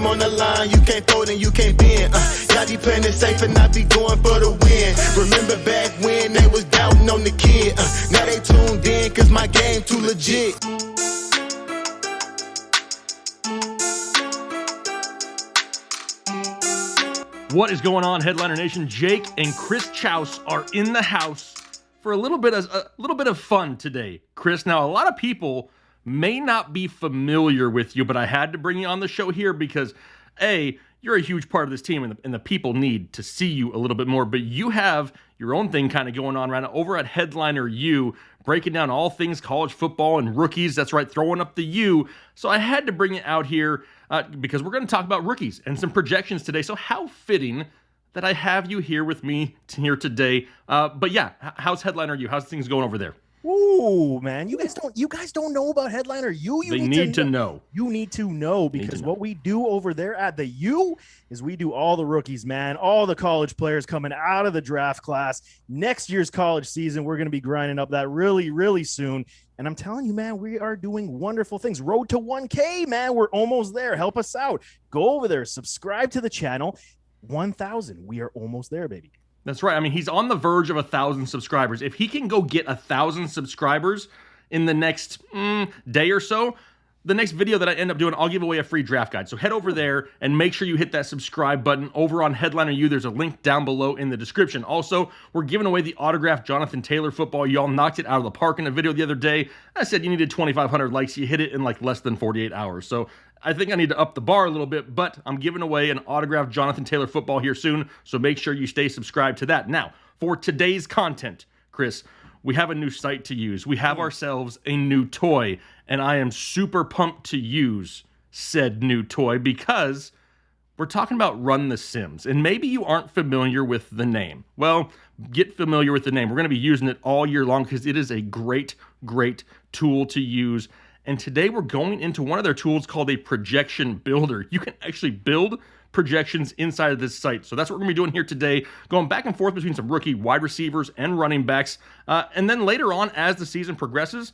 game on the line. You can't fold and you can't bend. Y'all be playing it safe and I be going for the win. Remember back when they was doubting on the kid. Now they tuned in cause my game too legit. What is going on, Headliner Nation? Jake and Chris Chous are in the house for a little bit of fun today. Chris, now a lot of people may not be familiar with you, but I had to bring you on the show here because A, you're a huge part of this team and the people need to see you a little bit more, but you have your own thing kind of going on right now over at Headliner U, breaking down all things college football and rookies. That's right, throwing up the U. So I had to bring it out here because we're going to talk about rookies and some projections today. So how fitting that I have you here with me here today. But yeah, how's Headliner U? How's things going over there? Ooh, man, you guys don't know about Headliner U. They need to know. You need to know because what we do over there at the U is we do all the rookies, man, all the college players coming out of the draft class. Next year's college season, we're going to be grinding up that really, really soon. And I'm telling you, man, we are doing wonderful things. Road to 1K, man, we're almost there. Help us out. Go over there, subscribe to the channel. 1,000. We are almost there, baby. That's right. I mean, he's on the verge of 1,000 subscribers. If he can go get 1,000 subscribers in the next day or so, the next video that I end up doing, I'll give away a free draft guide. So head over there and make sure you hit that subscribe button over on Headliner U. There's a link down below in the description. Also, we're giving away the autographed Jonathan Taylor football. Y'all knocked it out of the park in a video the other day. I said you needed 2,500 likes. You hit it in like less than 48 hours. So I think I need to up the bar a little bit, but I'm giving away an autographed Jonathan Taylor football here soon, so make sure you stay subscribed to that. Now, for today's content, Chris, we have a new site to use. We have ourselves a new toy, and I am super pumped to use said new toy because we're talking about Run the Sims, and maybe you aren't familiar with the name. Well, get familiar with the name. We're going to be using it all year long because it is a great, great tool to use. And today we're going into one of their tools called a projection builder. You can actually build projections inside of this site. So that's what we're gonna be doing here today, going back and forth between some rookie wide receivers and running backs. And then later on, as the season progresses,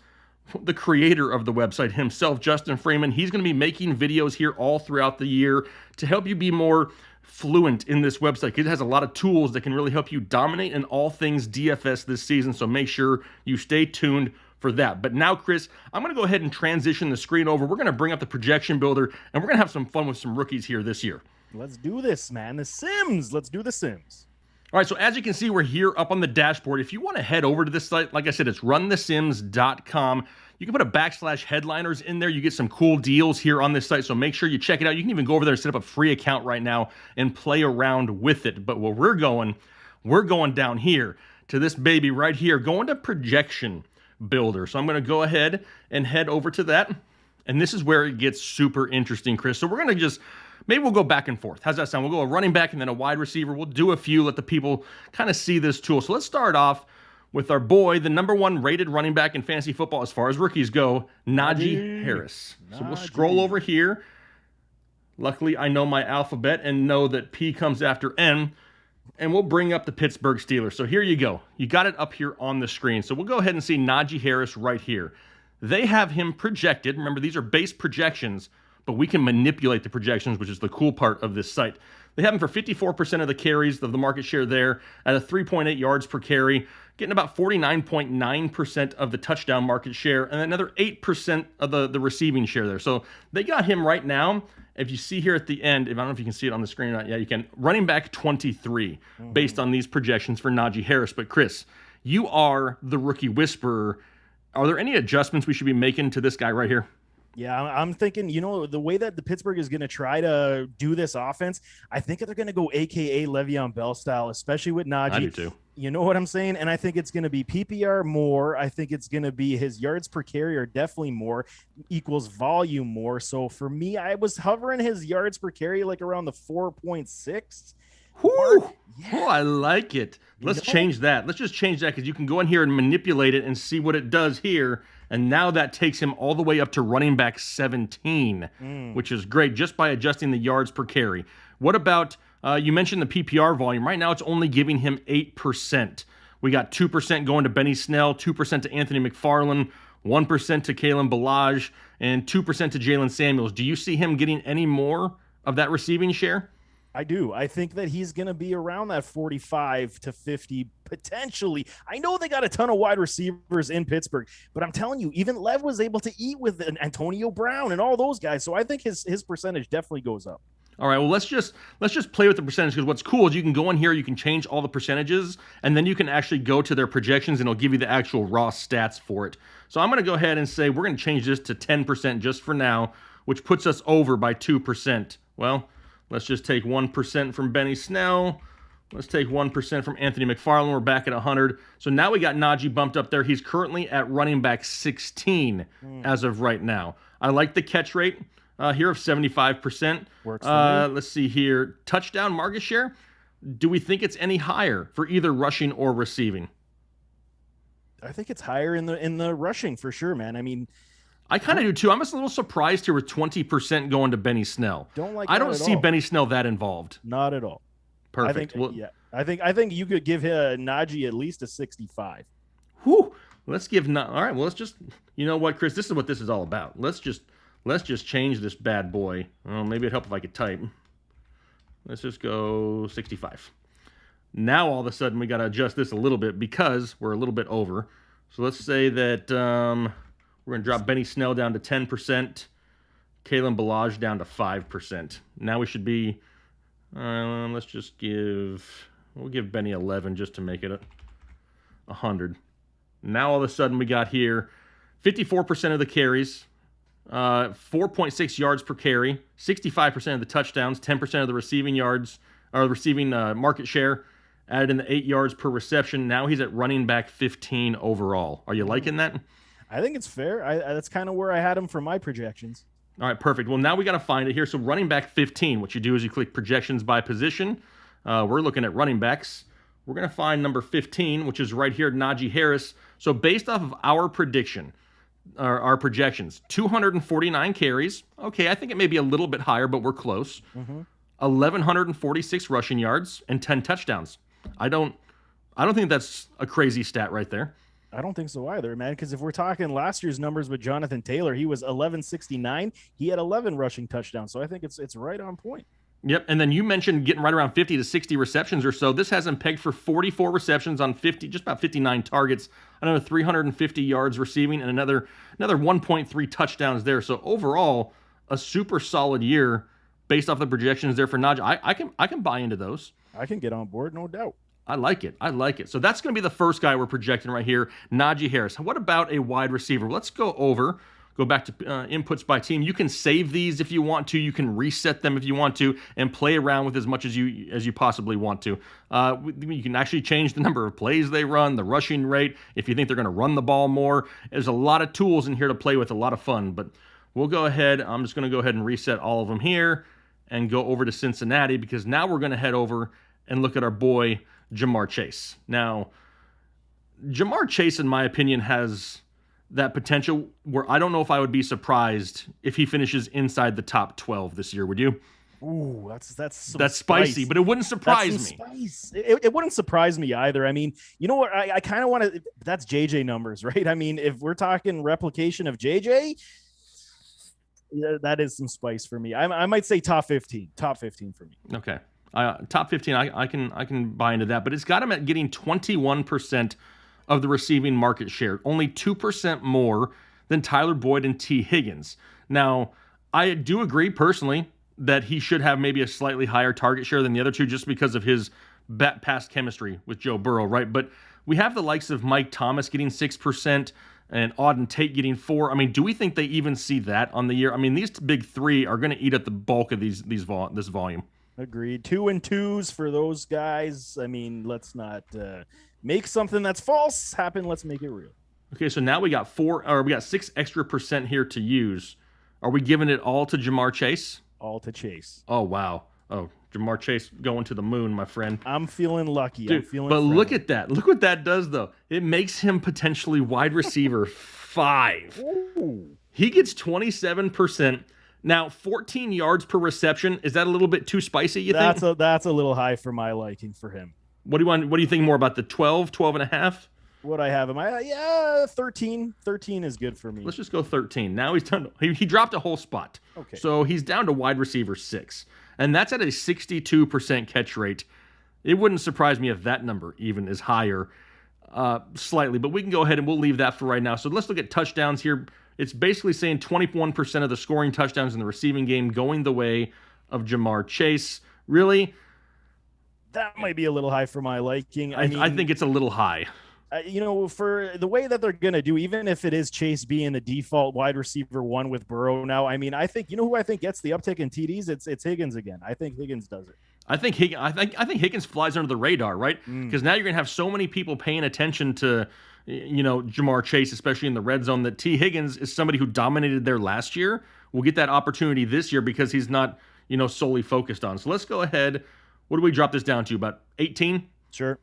the creator of the website himself, Justin Freeman, he's gonna be making videos here all throughout the year to help you be more fluent in this website. It has a lot of tools that can really help you dominate in all things DFS this season. So make sure you stay tuned for that. But now, Chris, I'm going to go ahead and transition the screen over. We're going to bring up the projection builder, and we're going to have some fun with some rookies here this year. Let's do this, man. The Sims. Let's do the Sims. All right, so as you can see, we're here up on the dashboard. If you want to head over to this site, like I said, it's runthesims.com. You can put a /headliners in there. You get some cool deals here on this site, so make sure you check it out. You can even go over there and set up a free account right now and play around with it. But where we're going down here to this baby right here, going to projection builder. So I'm going to go ahead and head over to that. And this is where it gets super interesting, Chris. So we're going to maybe we'll go back and forth. How's that sound? We'll go a running back and then a wide receiver. We'll do a few, let the people kind of see this tool. So let's start off with our boy, the #1 rated running back in fantasy football as far as rookies go, Najee Harris. So we'll scroll over here. Luckily, I know my alphabet and know that P comes after N. And we'll bring up the Pittsburgh Steelers. So here you go. You got it up here on the screen. So we'll go ahead and see Najee Harris right here. They have him projected. Remember, these are base projections, but we can manipulate the projections, which is the cool part of this site. They have him for 54% of the carries of the market share there at a 3.8 yards per carry, getting about 49.9% of the touchdown market share, and another 8% of the receiving share there. So they got him right now. If you see here at the end, I don't know if you can see it on the screen or not. Yeah, you can. Running back 23 based on these projections for Najee Harris. But Chris, you are the rookie whisperer. Are there any adjustments we should be making to this guy right here? Yeah, I'm thinking, the way that the Pittsburgh is going to try to do this offense, I think they're going to go AKA Le'Veon Bell style, especially with Najee. I do too. You know what I'm saying? And I think it's going to be PPR more. I think it's going to be his yards per carry are definitely more, equals volume more. So for me, I was hovering his yards per carry like around the 4.6. Whoo! Yeah. Oh, I like it. Let's change that. Let's just change that because you can go in here and manipulate it and see what it does here. And now that takes him all the way up to running back 17, which is great just by adjusting the yards per carry. What about, you mentioned the PPR volume. Right now it's only giving him 8%. We got 2% going to Benny Snell, 2% to Anthony McFarland, 1% to Kalen Ballage, and 2% to Jalen Samuels. Do you see him getting any more of that receiving share? I do. I think that he's going to be around that 45 to 50 potentially. I know they got a ton of wide receivers in Pittsburgh, but I'm telling you, even Lev was able to eat with Antonio Brown and all those guys. So I think his percentage definitely goes up. All right, well, let's just play with the percentage, because what's cool is you can go in here, you can change all the percentages, and then you can actually go to their projections, and it'll give you the actual raw stats for it. So I'm going to go ahead and say we're going to change this to 10% just for now, which puts us over by 2%. Well, let's just take 1% from Benny Snell. Let's take 1% from Anthony McFarland. We're back at 100. So now we got Najee bumped up there. He's currently at running back 16 as of right now. I like the catch rate here of 75%. Works for me. Let's see here. Touchdown market share. Do we think it's any higher for either rushing or receiving? I think it's higher in the rushing for sure, man. I mean, I kind of do too. I'm just a little surprised here with 20% going to Benny Snell. I don't see Benny Snell that involved. Not at all. Perfect. I think you could give Najee at least a 65. Whew. Let's give all right. Well, let's just, you know what, Chris? This is what this is all about. Let's just change this bad boy. Oh, maybe it'd help if I could type. Let's just go 65. Now all of a sudden we got to adjust this a little bit because we're a little bit over. So let's say that we're going to drop Benny Snell down to 10%, Kalen Ballage down to 5%. Now we should be, let's just we'll give Benny 11 just to make it 100. Now all of a sudden we got here 54% of the carries, 4.6 yards per carry, 65% of the touchdowns, 10% of the receiving yards, or receiving market share, added in the 8 yards per reception. Now he's at running back 15 overall. Are you liking that? I think it's fair. That's kind of where I had him for my projections. All right, perfect. Well, now we got to find it here. So running back 15, what you do is you click projections by position. We're looking at running backs. We're going to find number 15, which is right here, Najee Harris. So based off of our prediction, our projections, 249 carries. Okay, I think it may be a little bit higher, but we're close. 1,146 rushing yards and 10 touchdowns. I don't think that's a crazy stat right there. I don't think so either, man, because if we're talking last year's numbers with Jonathan Taylor, he was 1169. He had 11 rushing touchdowns, so I think it's right on point. Yep, and then you mentioned getting right around 50 to 60 receptions or so. This has him pegged for 44 receptions on just about 59 targets, another 350 yards receiving, and another 1.3 touchdowns there. So overall, a super solid year based off the projections there for Najee. I can buy into those. I can get on board, no doubt. I like it. So that's going to be the first guy we're projecting right here, Najee Harris. What about a wide receiver? Let's go back to inputs by team. You can save these if you want to. You can reset them if you want to, and play around with as much as you possibly want to. You can actually change the number of plays they run, the rushing rate, if you think they're going to run the ball more. There's a lot of tools in here to play with, a lot of fun. But we'll go ahead. I'm just going to go ahead and reset all of them here and go over to Cincinnati, because now we're going to head over and look at our boy Ja'Marr Chase. Now, Ja'Marr Chase, in my opinion, has that potential where I don't know if I would be surprised if he finishes inside the top 12 this year. Would you? Ooh, that's spicy, but it wouldn't surprise me. Spice. It wouldn't surprise me either. I mean, you know what? I kind of want to. That's JJ numbers, right? I mean, if we're talking replication of JJ, yeah, that is some spice for me. I might say top 15 for me. Okay. Top 15, I can buy into that, but it's got him at getting 21% of the receiving market share, only 2% more than Tyler Boyd and T. Higgins. Now, I do agree personally that he should have maybe a slightly higher target share than the other two, just because of his past chemistry with Joe Burrow, right? But we have the likes of Mike Thomas getting 6% and Auden Tate getting 4%. I mean, do we think they even see that on the year? I mean, these big three are going to eat up the bulk of this volume. Agreed. 2 and 2s for those guys. I mean, let's not make something that's false happen. Let's make it real. Okay, so now we got 6 extra percent here to use. Are we giving it all to Ja'Marr Chase? All to Chase. Oh, wow. Oh, Ja'Marr Chase going to the moon, my friend. I'm feeling lucky. Dude, I'm feeling but friendly. Look at that. Look what that does, though. It makes him potentially wide receiver 5. Ooh. He gets 27%. Now, 14 yards per reception, is that a little bit too spicy, you think? That's a little high for my liking for him. What do you think more about, the 12 and a half? What I have him, yeah, 13. 13 is good for me. Let's just go 13. Now he's done. He dropped a whole spot. Okay. So he's down to wide receiver 6, and that's at a 62% catch rate. It wouldn't surprise me if that number even is higher, slightly. But we can go ahead and we'll leave that for right now. So let's look at touchdowns here. It's basically saying 21% of the scoring touchdowns in the receiving game going the way of Ja'Marr Chase. Really? That might be a little high for my liking. I think it's a little high. For the way that they're going to do, even if it is Chase being the default wide receiver 1 with Burrow now, I think, who I think gets the uptick in TDs? It's Higgins again. I think Higgins does it. I think Higgins flies under the radar, right? Because now you're going to have so many people paying attention to, Ja'Marr Chase, especially in the red zone, that T. Higgins is somebody who dominated there last year. Will get that opportunity this year because he's not, solely focused on. So let's go ahead. What do we drop this down to? About 18? Sure.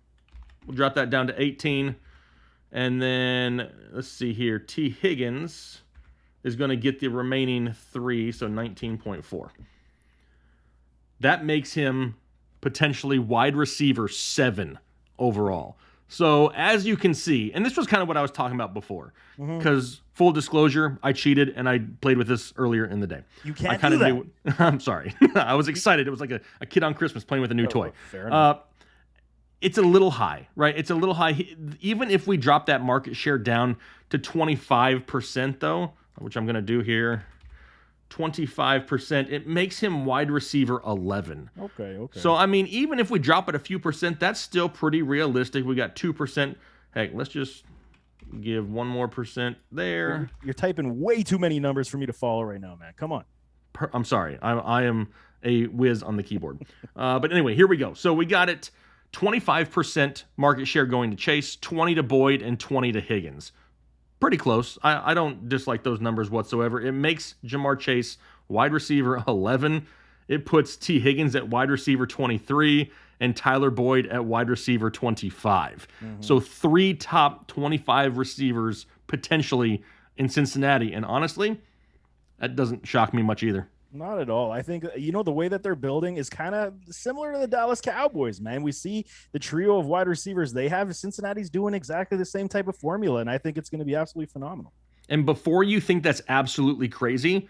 We'll drop that down to 18. And then, let's see here. T. Higgins is going to get the remaining 3, so 19.4. That makes him potentially wide receiver 7 overall. So as you can see, and this was kind of what I was talking about before, because full disclosure, I cheated and I played with this earlier in the day. You can't do that. I'm sorry. I was excited. It was like a kid on Christmas playing with a new toy. Fair enough. It's a little high, right? It's a little high. Even if we drop that market share down to 25%, though, which I'm going to do here, 25%, it makes him wide receiver 11. Okay. So, even if we drop it a few percent, that's still pretty realistic. We got 2%. Heck, let's just give 1 more percent there. You're typing way too many numbers for me to follow right now, man. Come on. I'm sorry. I am a whiz on the keyboard. But anyway, here we go. So we got it 25% market share going to Chase, 20 to Boyd, and 20 to Higgins. Pretty close. I don't dislike those numbers whatsoever. It makes Ja'Marr Chase wide receiver 11. It puts T. Higgins at wide receiver 23 and Tyler Boyd at wide receiver 25. So 3 top 25 receivers potentially in Cincinnati. And honestly, that doesn't shock me much either. Not at all. I think, the way that they're building is kind of similar to the Dallas Cowboys, man. We see the trio of wide receivers they have. Cincinnati's doing exactly the same type of formula, and I think it's going to be absolutely phenomenal. And before you think that's absolutely crazy,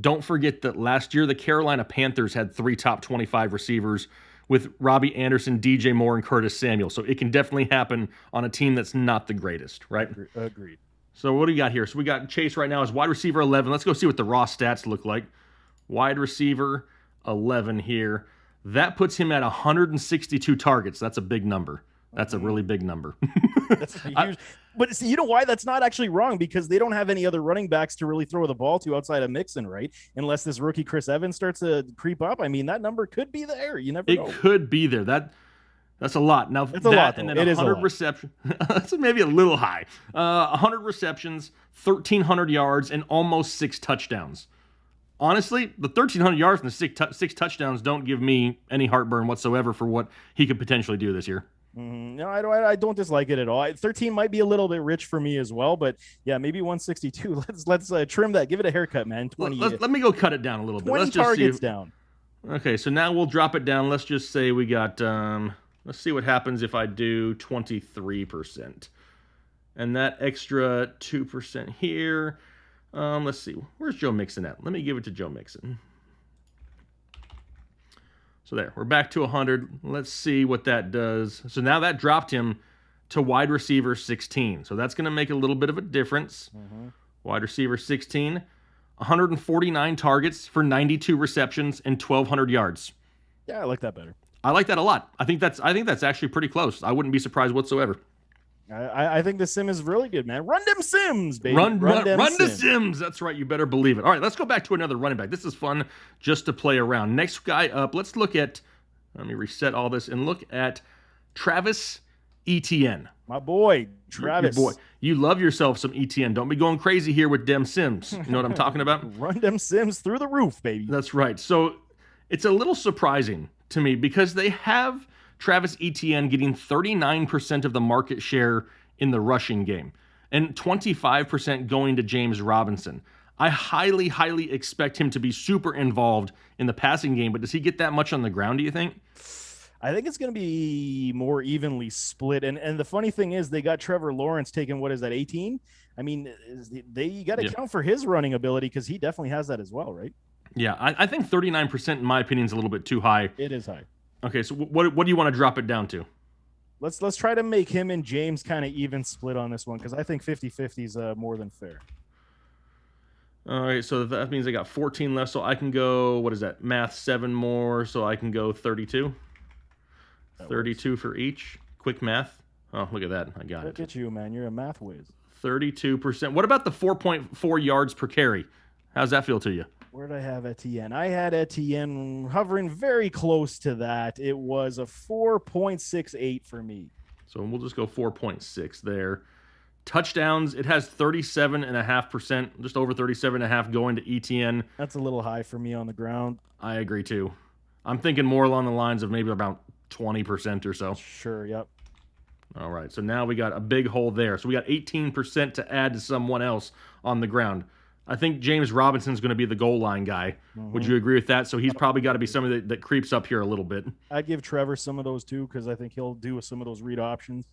don't forget that last year the Carolina Panthers had 3 top 25 receivers with Robbie Anderson, DJ Moore, and Curtis Samuel. So it can definitely happen on a team that's not the greatest, right? Agreed. So what do you got here? So we got Chase right now as wide receiver 11. Let's go see what the raw stats look like. Wide receiver 11 here. That puts him at 162 targets. That's a big number. That's a really big number. That's huge. But see, you know why that's not actually wrong? Because they don't have any other running backs to really throw the ball to outside of Mixon, right? Unless this rookie Chris Evans starts to creep up. That number could be there. You never know. It could be there. That's a lot. Now, it's a lot, and then 100 receptions. That's maybe a little high. 100 receptions, 1,300 yards, and almost 6 touchdowns. Honestly, the 1,300 yards and the 6 touchdowns don't give me any heartburn whatsoever for what he could potentially do this year. No, I don't dislike it at all. 13 might be a little bit rich for me as well, but yeah, maybe 162. Let's trim that. Give it a haircut, man. 20. Let me go cut it down a little bit. 20 targets down. Okay, so now we'll drop it down. Let's just say we got. Let's see what happens if I do 23%, and that extra 2% here. Let's see. Where's Joe Mixon at? Let me give it to Joe Mixon. So there, we're back to 100. Let's see what that does. So now that dropped him to wide receiver 16. So that's going to make a little bit of a difference. Wide receiver 16, 149 targets for 92 receptions and 1,200 yards. Yeah, I like that better. I like that a lot. I think that's actually pretty close. I wouldn't be surprised whatsoever. I think the sim is really good, man. Run them sims, baby. Run the sims. That's right. You better believe it. All right, let's go back to another running back. This is fun just to play around. Next guy up, let's look at, let me reset all this and look at Travis Etienne. My boy, Travis. Your boy. You love yourself some Etienne. Don't be going crazy here with dem sims. You know what I'm talking about? Run them sims through the roof, baby. That's right. So it's a little surprising to me because they have Travis Etienne getting 39% of the market share in the rushing game and 25% going to James Robinson. I highly, highly expect him to be super involved in the passing game, but does he get that much on the ground, do you think? I think it's going to be more evenly split. And the funny thing is, they got Trevor Lawrence taking, what is that, 18? I mean, you got to count for his running ability because he definitely has that as well, right? Yeah, I think 39%, in my opinion, is a little bit too high. It is high. Okay, so what do you want to drop it down to? Let's try to make him and James kind of even split on this one because I think 50-50 is more than fair. All right, so that means I got 14 left, so I can go, what is that, math 7 more, so I can go 32. 32 for each. Quick math. Oh, look at that. I got it. Look at you, man. You're a math whiz. 32%. What about the 4.4 yards per carry? How's that feel to you? Where did I have Etienne? I had Etienne hovering very close to that. It was a 4.68 for me. So we'll just go 4.6 there. Touchdowns, it has 37.5%, just over 37.5 going to Etienne. That's a little high for me on the ground. I agree too. I'm thinking more along the lines of maybe about 20% or so. Sure, yep. All right, so now we got a big hole there. So we got 18% to add to someone else on the ground. I think James Robinson's going to be the goal line guy. Mm-hmm. Would you agree with that? So he's probably got to be somebody that creeps up here a little bit. I'd give Trevor some of those too because I think he'll do some of those read options.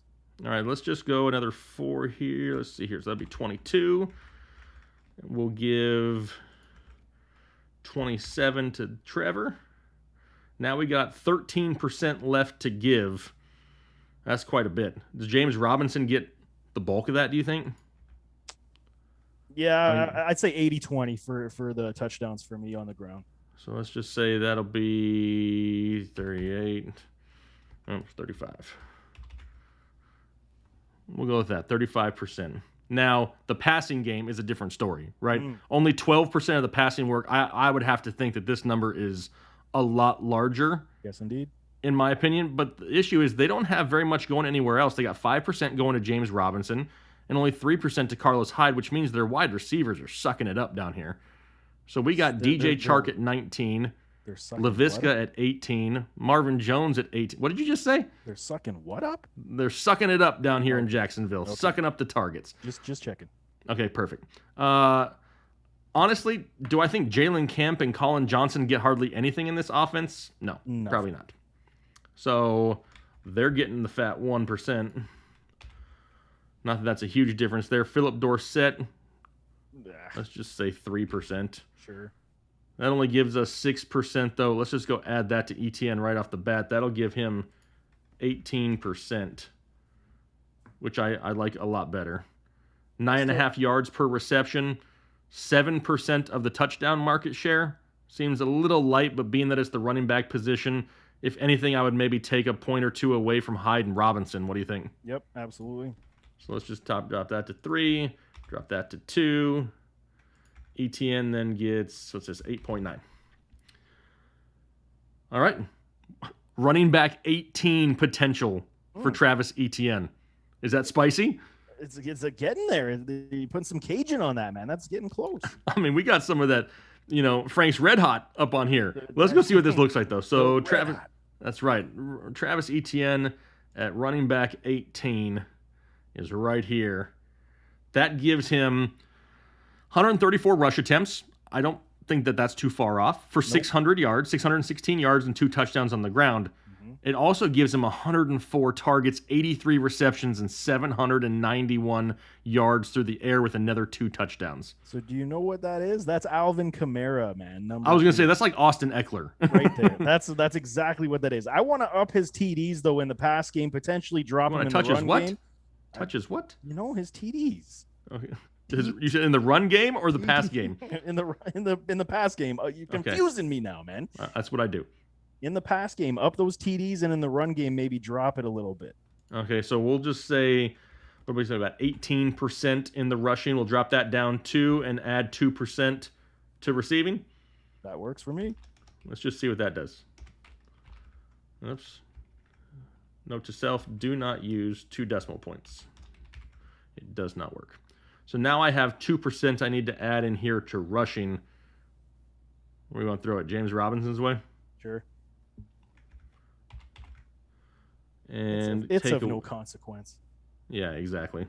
All right, let's just go another 4 here. Let's see here. So that'd be 22. We'll give 27 to Trevor. Now we got 13% left to give. That's quite a bit. Does James Robinson get the bulk of that, do you think? Yeah, I'd say 80-20 for the touchdowns for me on the ground. So let's just say that'll be 38. Oh, 35. We'll go with that, 35%. Now, the passing game is a different story, right? Only 12% of the passing work. I would have to think that this number is a lot larger. Yes, indeed. In my opinion. But the issue is they don't have very much going anywhere else. They got 5% going to James Robinson and only 3% to Carlos Hyde, which means their wide receivers are sucking it up down here. So we got DJ Chark at 19, Laviska at 18, Marvin Jones at 18. What did you just say? They're sucking what up? They're sucking it up down here in Jacksonville, sucking up the targets. Just checking. Okay, perfect. Honestly, do I think Jalen Kemp and Colin Johnson get hardly anything in this offense? No, probably not. So they're getting the fat 1%. Not that that's a huge difference there. Philip Dorsett, let's just say 3%. Sure. That only gives us 6%, though. Let's just go add that to Etienne right off the bat. That'll give him 18%, which I like a lot better. 9.5 yards per reception, 7% of the touchdown market share. Seems a little light, but being that it's the running back position, if anything, I would maybe take a point or two away from Hyde and Robinson. What do you think? Yep, absolutely. So let's just drop that to 3, drop that to 2. Etienne then gets, what's this, 8.9. All right. Running back 18 potential for Travis Etienne. Is that spicy? It's getting there. You put some Cajun on that, man. That's getting close. I mean, we got some of that, Frank's Red Hot up on here. Let's go see what this looks like, though. So Travis, that's right. Travis Etienne at running back 18 is right here. That gives him 134 rush attempts. I don't think that that's too far off for 600 yards, 616 yards and 2 touchdowns on the ground. It also gives him 104 targets, 83 receptions, and 791 yards through the air with another 2 touchdowns. So do you know what that is? That's Alvin Kamara, man. I was going to say, that's like Austin Eckler. Right there. That's exactly what that is. I want to up his TDs, though, in the pass game, potentially drop him in the run game. Touches what? His TDs. Okay. You said in the run game or the pass game? in the pass game. You're confusing me now, man. That's what I do. In the pass game, up those TDs, and in the run game, maybe drop it a little bit. Okay, so we'll just say, what do we say, about 18% in the rushing. We'll drop that down 2 and add 2% to receiving. That works for me. Let's just see what that does. Oops. Note to self, do not use 2 decimal points. It does not work. So now I have 2% I need to add in here to rushing. Where do you want to throw it? James Robinson's way? Sure. And it's of no consequence. Yeah, exactly.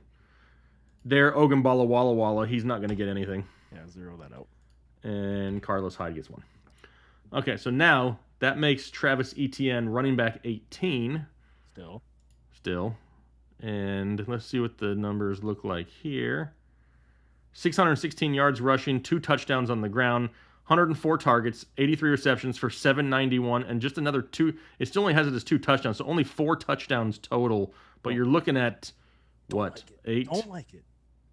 There, Ogunbala Walla Walla, he's not going to get anything. Yeah, 0 that out. And Carlos Hyde gets 1. Okay, so now That makes Travis Etienne running back 18. Still. And let's see what the numbers look like here. 616 yards rushing, 2 touchdowns on the ground, 104 targets, 83 receptions for 791, and just another 2. It still only has it as 2 touchdowns, so only 4 touchdowns total. But you're looking at, what, 8? Don't like it.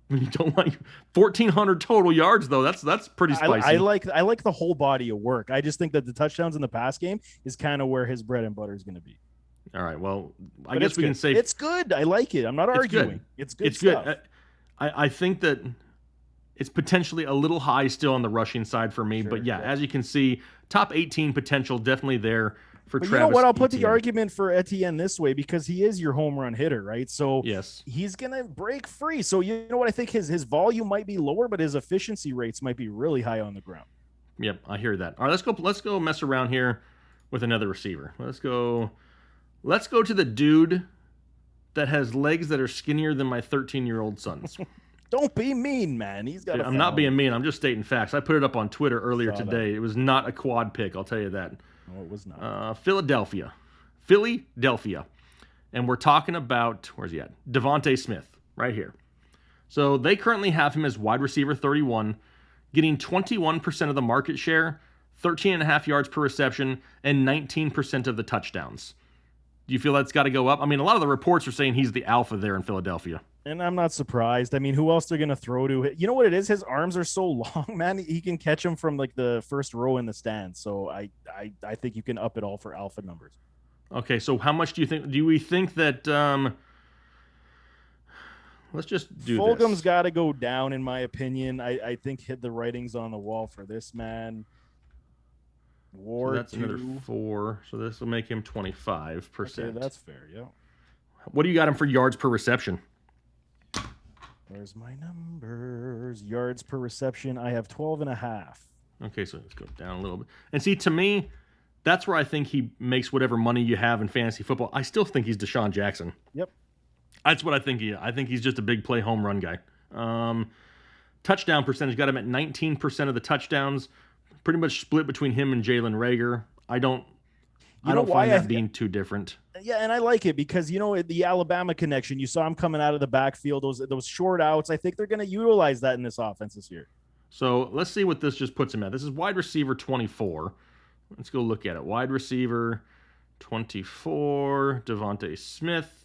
You don't like 1,400 total yards, though. That's pretty spicy. I like the whole body of work. I just think that the touchdowns in the pass game is kind of where his bread and butter is going to be. All right. Well, I guess we can say it's good. I like it. I'm not arguing. It's good. Good. I think that it's potentially a little high still on the rushing side for me, but as you can see, top 18 potential definitely there for Travis. You know what? I'll put the argument for Etienne this way because he is your home run hitter, right? So he's gonna break free. So you know what? I think his volume might be lower, but his efficiency rates might be really high on the ground. Yep, I hear that. All right, let's go mess around here with another receiver. Let's go to the dude that has legs that are skinnier than my 13-year-old son's. Don't be mean, man. He's got. I'm not being mean. I'm just stating facts. I put it up on Twitter earlier today. It was not a quad pick. I'll tell you that. No, it was not. Philadelphia. And we're talking about, where's he at? Devonta Smith, right here. So they currently have him as wide receiver 31, getting 21% of the market share, 13.5 yards per reception, and 19% of the touchdowns. Do you feel that's got to go up? I mean, a lot of the reports are saying he's the alpha there in Philadelphia. And I'm not surprised. I mean, who else they're going to throw to? You know what it is? His arms are so long, man. He can catch them from like the first row in the stands. So I think you can up it all for alpha numbers. Okay, so how much do you think? Do we think that? Let's just do this. Fulgham's got to go down, in my opinion. I think hit the writings on the wall for this man. So that's another 4. So this will make him 25%. Okay, that's fair. Yeah. What do you got him for yards per reception? Where's my numbers? Yards per reception. I have 12.5. Okay, so let's go down a little bit. And see, to me, that's where I think he makes whatever money you have in fantasy football. I still think he's Deshaun Jackson. Yep. That's what I think he is. I think he's just a big play home run guy. Touchdown percentage, got him at 19% of the touchdowns. Pretty much split between him and Jalen Reagor. I don't find that being too different. Yeah, and I like it because, you know, the Alabama connection, you saw him coming out of the backfield, those short outs. I think they're going to utilize that in this offense this year. So let's see what this just puts him at. This is wide receiver 24. Let's go look at it. Wide receiver 24, Devonta Smith.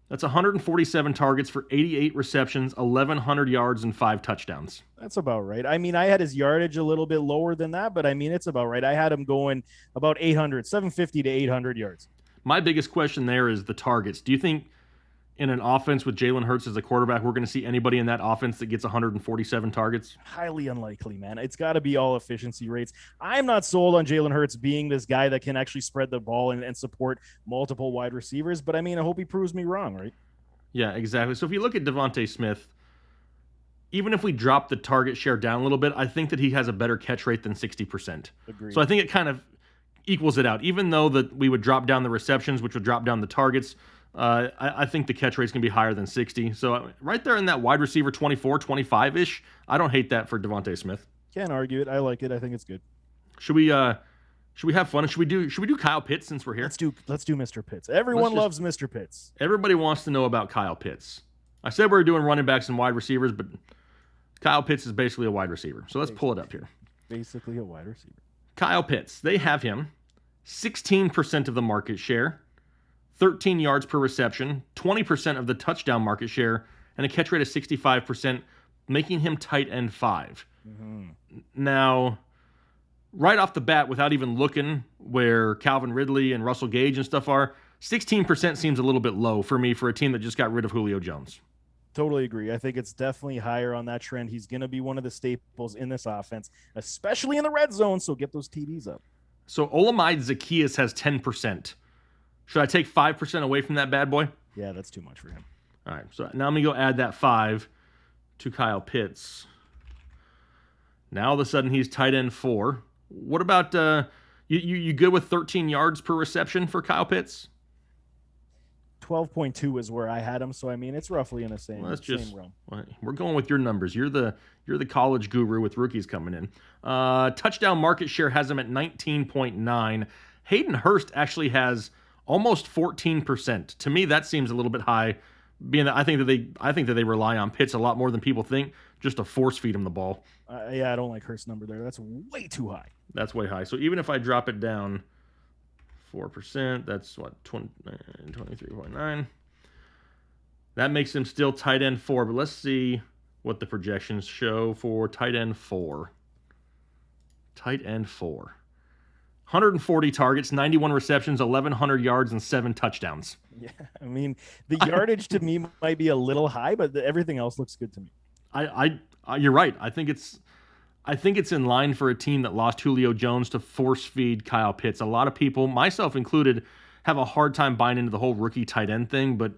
That's 147 targets for 88 receptions, 1,100 yards, and 5 touchdowns. That's about right. I mean, I had his yardage a little bit lower than that, but I mean, it's about right. I had him going about 750 to 800 yards. My biggest question there is the targets. Do you think in an offense with Jalen Hurts as a quarterback, we're going to see anybody in that offense that gets 147 targets? Highly unlikely, man. It's got to be all efficiency rates. I'm not sold on Jalen Hurts being this guy that can actually spread the ball and support multiple wide receivers, but I mean, I hope he proves me wrong, right? Yeah, exactly. So if you look at Devonta Smith, even if we drop the target share down a little bit, I think that he has a better catch rate than 60%. Agreed. So I think it kind of equals it out. Even though that we would drop down the receptions, which would drop down the targets, I think the catch rate's going to be higher than 60. So right there in that wide receiver 24, 25-ish, I don't hate that for Devonta Smith. Can't argue it. I like it. I think it's good. Should we have fun? Should we do Kyle Pitts since we're here? Let's do Mr. Pitts. Everyone loves Mr. Pitts. Everybody wants to know about Kyle Pitts. I said we were doing running backs and wide receivers, but Kyle Pitts is basically a wide receiver. So let's pull it up here. Basically a wide receiver. Kyle Pitts. They have him 16% of the market share, 13 yards per reception, 20% of the touchdown market share, and a catch rate of 65%, making him tight end 5. Mm-hmm. Now, right off the bat, without even looking where Calvin Ridley and Russell Gage and stuff are, 16% seems a little bit low for me for a team that just got rid of Julio Jones. Totally agree. I think it's definitely higher on that trend. He's going to be one of the staples in this offense, especially in the red zone, so get those TDs up. So Olamide Zaccheaus has 10%. Should I take 5% away from that bad boy? Yeah, that's too much for him. All right, so now I'm going to go add that 5 to Kyle Pitts. Now all of a sudden he's tight end 4. What about you good with 13 yards per reception for Kyle Pitts? 12.2 is where I had him. So, I mean, it's roughly in the same, same realm. We're going with your numbers. You're the college guru with rookies coming in. Touchdown market share has him at 19.9. Hayden Hurst actually has almost 14%. To me, that seems a little bit high, being that I think that they rely on Pitts a lot more than people think, just to force feed him the ball. Yeah, I don't like Hurst's number there. That's way too high. That's way high. So even if I drop it down 4%, that's what, 23.9. That makes him still tight end 4, but let's see what the projections show for tight end 4. Tight end 4. 140 targets, 91 receptions, 1,100 yards, and 7 touchdowns. Yeah, I mean, the yardage to me might be a little high, but everything else looks good to me. You're right. I think it's in line for a team that lost Julio Jones to force feed Kyle Pitts. A lot of people, myself included, have a hard time buying into the whole rookie tight end thing, but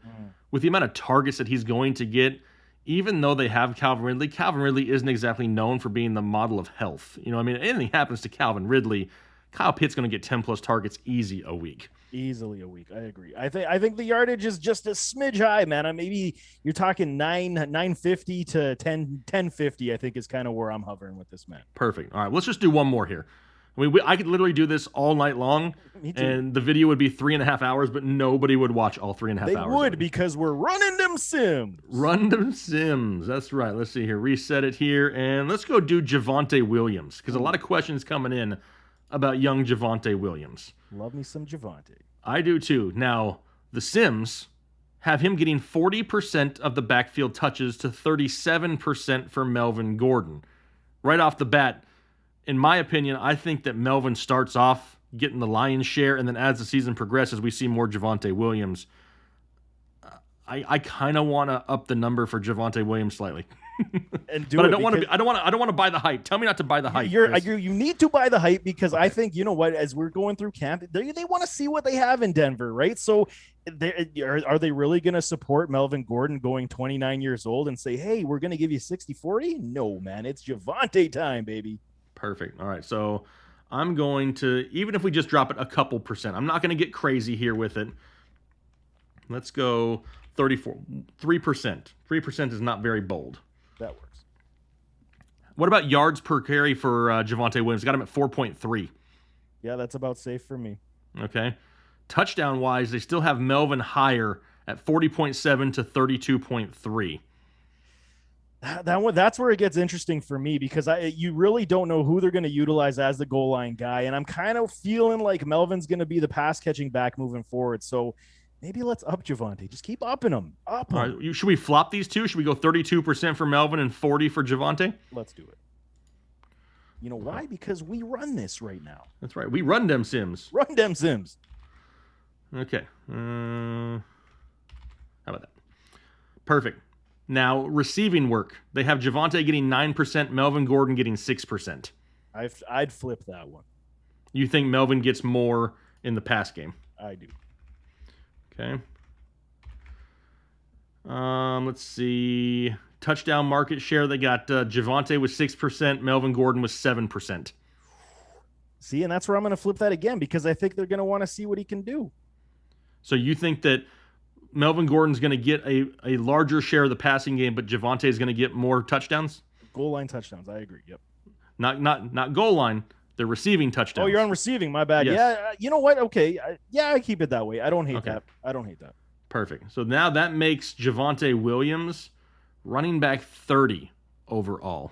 with the amount of targets that he's going to get, even though they have Calvin Ridley isn't exactly known for being the model of health. You know, I mean, anything happens to Calvin Ridley, Kyle Pitt's going to get 10 plus targets easy a week. Easily a week. I agree. I think the yardage is just a smidge high, man. Maybe you're talking 950 to 1050. I think is kind of where I'm hovering with this man. Perfect. All right, let's just do one more here. I mean, I could literally do this all night long, and the video would be 3.5 hours, but nobody would watch all 3.5 hours. They would, because we're running them sims. Run them sims. That's right. Let's see here. Reset it here, and let's go do Javonte Williams, because a lot of questions coming in about young Javonte Williams. Love me some Javonte. I do too. Now, the Sims have him getting 40% of the backfield touches to 37% for Melvin Gordon. Right off the bat, in my opinion, I think that Melvin starts off getting the lion's share, and then as the season progresses, we see more Javonte Williams. I kind of want to up the number for Javonte Williams slightly. And do but it I don't want to buy the hype. Tell me not to buy the hype. You need to buy the hype, because I think, you know what, as we're going through camp, they want to see what they have in Denver, right? So are they really going to support Melvin Gordon going 29 years old and say, hey, we're going to give you 60-40? No, man, it's Javonte time, baby. Perfect. All right, so I'm going to, even if we just drop it a couple percent, I'm not going to get crazy here with it. Let's go 3%. 3% is not very bold. That works. What about yards per carry for Javonte Williams? Got him at 4.3. Yeah, that's about safe for me. Okay. Touchdown-wise, they still have Melvin higher at 40.7 to 32.3. That's where it gets interesting for me, because you really don't know who they're going to utilize as the goal line guy, and I'm kind of feeling like Melvin's going to be the pass-catching back moving forward, so maybe let's up Javonte. Just keep upping him. All right, should we flop these two? Should we go 32% for Melvin and 40% for Javonte? Let's do it. You know why? Because we run this right now. That's right. We run them sims. Run them sims. Okay. How about that? Perfect. Now, receiving work. They have Javonte getting 9%, Melvin Gordon getting 6%. I'd flip that one. You think Melvin gets more in the pass game? I do. Okay. Let's see. Touchdown market share, they got Javonte with 6%, Melvin Gordon with 7%. See, and that's where I'm going to flip that again, because I think they're going to want to see what he can do. So you think that Melvin Gordon's going to get a larger share of the passing game, but Javonte is going to get more touchdowns? Goal line touchdowns, I agree. Yep. Not goal line. They're receiving touchdowns. Oh, you're on receiving. My bad. Yes. Yeah. You know what? Okay. I keep it that way. I don't hate that. I don't hate that. Perfect. So now that makes Javonte Williams running back 30 overall.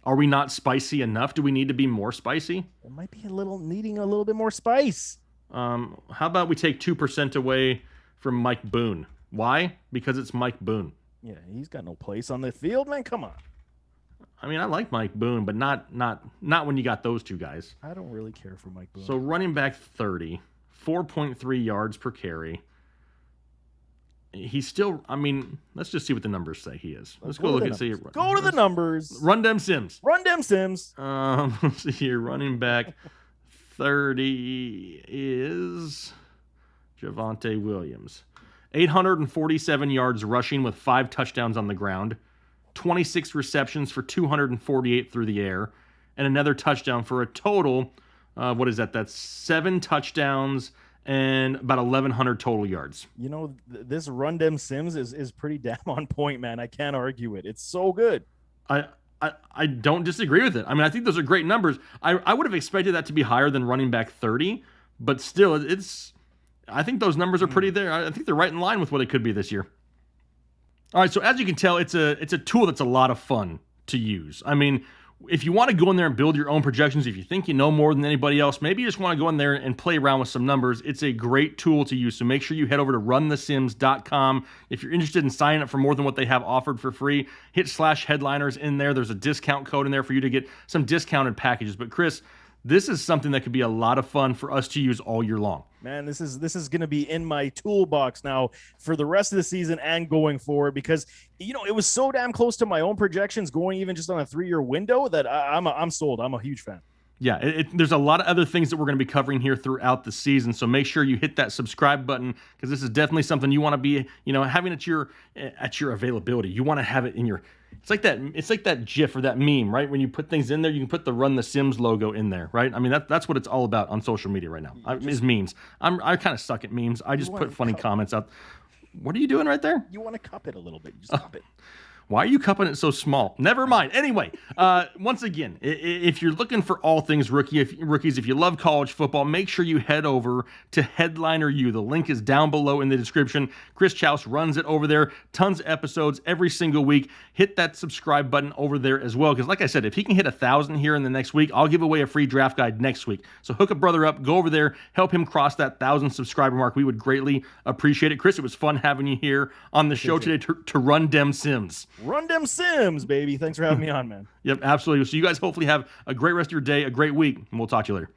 Are we not spicy enough? Do we need to be more spicy? It might be needing a little bit more spice. How about we take 2% away from Mike Boone? Why? Because it's Mike Boone. Yeah, he's got no place on the field, man. Come on. I mean, I like Mike Boone, but not when you got those two guys. I don't really care for Mike Boone. So running back 30, 4.3 yards per carry. He's still, I mean, let's just see what the numbers say he is. Let's go look and see. Go to the numbers. Run them sims. Run them sims. Let's see here. Running back 30 is Javonte Williams. 847 yards rushing with 5 touchdowns on the ground. 26 receptions for 248 through the air, and another touchdown for a total, what is that? That's 7 touchdowns and about 1,100 total yards. You know, this Run Dem Sims is pretty damn on point, man. I can't argue it. It's so good. I don't disagree with it. I mean, I think those are great numbers. I would have expected that to be higher than running back 30, but still, I think those numbers are pretty there. I think they're right in line with what it could be this year. All right, so as you can tell, it's a tool that's a lot of fun to use. I mean, if you want to go in there and build your own projections, if you think you know more than anybody else, maybe you just want to go in there and play around with some numbers, it's a great tool to use. So make sure you head over to runthesims.com. If you're interested in signing up for more than what they have offered for free, hit /headliners in there. There's a discount code in there for you to get some discounted packages. But Chris, this is something that could be a lot of fun for us to use all year long. Man, this is going to be in my toolbox now for the rest of the season and going forward, because it was so damn close to my own projections going even just on a 3-year window that I'm sold. I'm a huge fan. Yeah, there's a lot of other things that we're going to be covering here throughout the season, so make sure you hit that subscribe button, because this is definitely something you want to be, having at your availability. You want to have it in your. It's like that GIF or that meme, right? When you put things in there, you can put the Run the Sims logo in there, right? I mean, that's what it's all about on social media right now. Is memes. I kind of suck at memes. I just put funny comments out. What are you doing right there? You want to cup it a little bit. You just cup it. Why are you cupping it so small? Never mind. Anyway, once again, if you're looking for all things rookies, if you love college football, make sure you head over to Headliner U. The link is down below in the description. Chris Chous runs it over there. Tons of episodes every single week. Hit that subscribe button over there as well, because like I said, if he can hit 1,000 here in the next week, I'll give away a free draft guide next week. So hook a brother up, go over there, help him cross that 1,000 subscriber mark. We would greatly appreciate it. Chris, it was fun having you here on the show today to Run Dem Sims. Run Dem Sims, baby. Thanks for having me on, man. Yep, absolutely. So you guys hopefully have a great rest of your day, a great week, and we'll talk to you later.